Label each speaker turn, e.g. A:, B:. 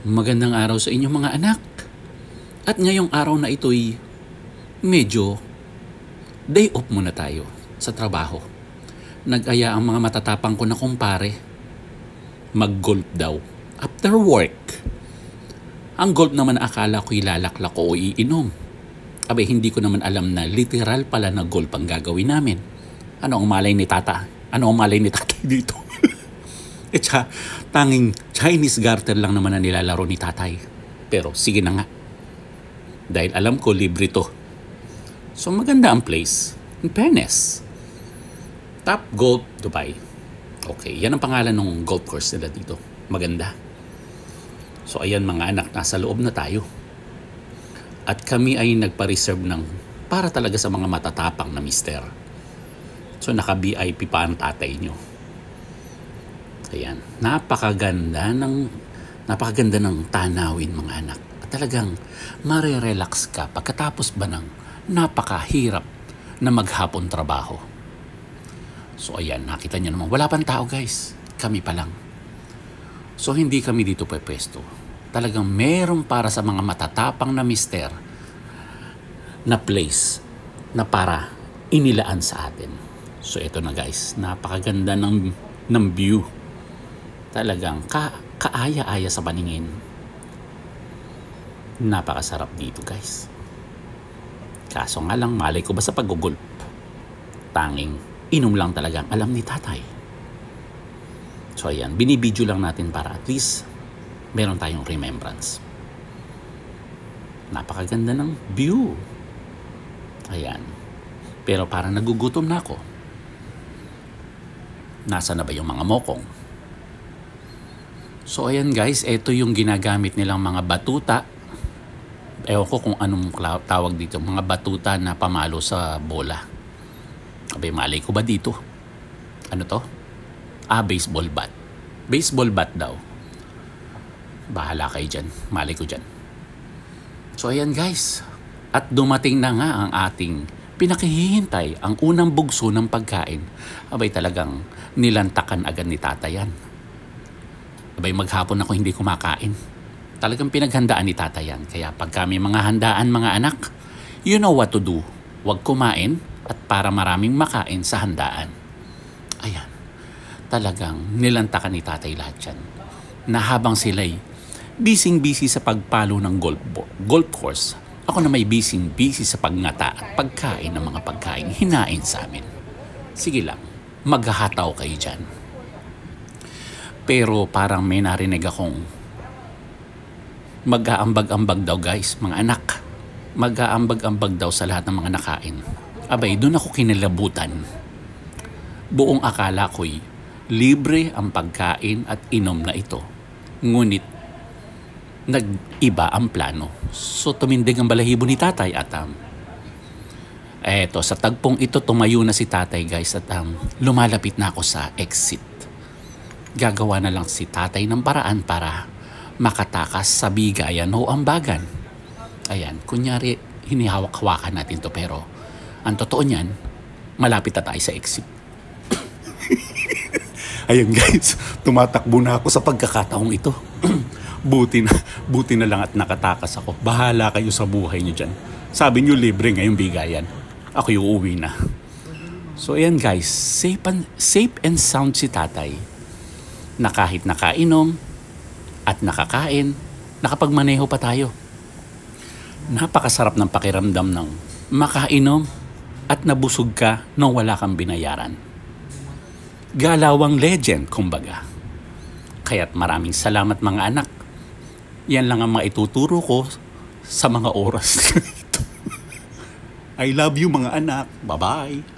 A: Magandang araw sa inyo mga anak. At ngayong araw na ito'y medyo day off muna tayo sa trabaho. Nag-aya ang mga matatapang ko na kumpare. Mag-golf daw after work. Ang golf naman akala ko'y lalaklak ko o iinom. Abay hindi ko naman alam na literal pala na golf ang gagawin namin. Ano ang malay ni tata? Ano ang malay ni tatay dito? Tanging Chinese garter lang naman na nilalaro ni tatay. Pero sige na nga. Dahil alam ko libre to. So maganda ang place. In fairness. Top Golf Dubai. Okay, yan ang pangalan ng golf course nila dito. Maganda. So ayan mga anak, nasa loob na tayo. At kami ay nagpa-reserve ng para talaga sa mga matatapang na mister. So naka-VIP pa ang tatay nyo. Ayan, napakaganda ng tanawin mga anak. At talagang marirelax ka pagkatapos ba ng napakahirap na maghapon trabaho. So ayan, nakita nyo naman, wala pang tao guys. Kami pa lang. So hindi kami dito pwesto. Talagang meron para sa mga matatapang na mister na place na para inilaan sa atin. So ito na guys, napakaganda ng view. Talagang kaaya-aya sa paningin. Napakasarap dito guys. Kaso nga lang, malay ko ba sa pag-gulp? Tanging inom lang talagang alam ni tatay. So ayan, binibidyo lang natin para at least meron tayong remembrance. Napakaganda ng view. Ayan. Pero parang nagugutom na ako. Nasa na ba yung mga mokong? So ayan guys, ito yung ginagamit nilang mga batuta. Ewan ko kung anong tawag dito. Mga batuta na pamalo sa bola. Abay, malay ko ba dito? Ano to? Baseball bat. Baseball bat daw. Bahala kayo dyan. Malay ko dyan. So ayan guys. At dumating na nga ang ating pinakihihintay, ang unang bugso ng pagkain. Abay talagang nilantakan agad ni tatayan. Abay maghapon ako hindi kumakain. Talagang pinaghandaan ni tatayan. Kaya pag kami mga handaan mga anak, you know what to do. Huwag kumain at para maraming makain sa handaan. Ayan. Talagang nilantakan ni tatay lahat yan. Na habang sila'y busy sa pagpalo ng golf course, ako na may busy sa pagngata at pagkain ng mga pagkain hinain sa amin. Sige lang, maghahataw kayo dyan. Pero parang may narinig akong mag-aambag-ambag daw guys, mga anak. Mag-aambag-ambag daw sa lahat ng mga nakain. Abay, doon ako kinilabutan. Buong akala ko'y libre ang pagkain at inom na ito. Ngunit, nag-iba ang plano. So, tumindig ang balahibo ni tatay at eto, sa tagpong ito, tumayo na si tatay guys at lumalapit na ako sa exit. Gagawa na lang si tatay ng paraan para makatakas sa bigayan o ambagan. Ayan, kunyari, hinihawak-hawakan natin to pero ang totoo niyan, malapit na tayo sa exit. Ayun guys, tumatakbo na ako sa pagkakataong ito. buti na lang at nakatakas ako. Bahala kayo sa buhay niyo dyan. Sabi niyo libre ngayong bigayan. Ako yung uuwi na. So ayan guys, safe and sound si tatay. Na kahit nakainom at nakakain, nakapagmaneho pa tayo. Napakasarap ng pakiramdam ng makainom at nabusog ka nang wala kang binayaran. Galawang legend, kumbaga. Kaya't maraming salamat mga anak. Yan lang ang maituturo ko sa mga oras. I love you mga anak. Bye-bye.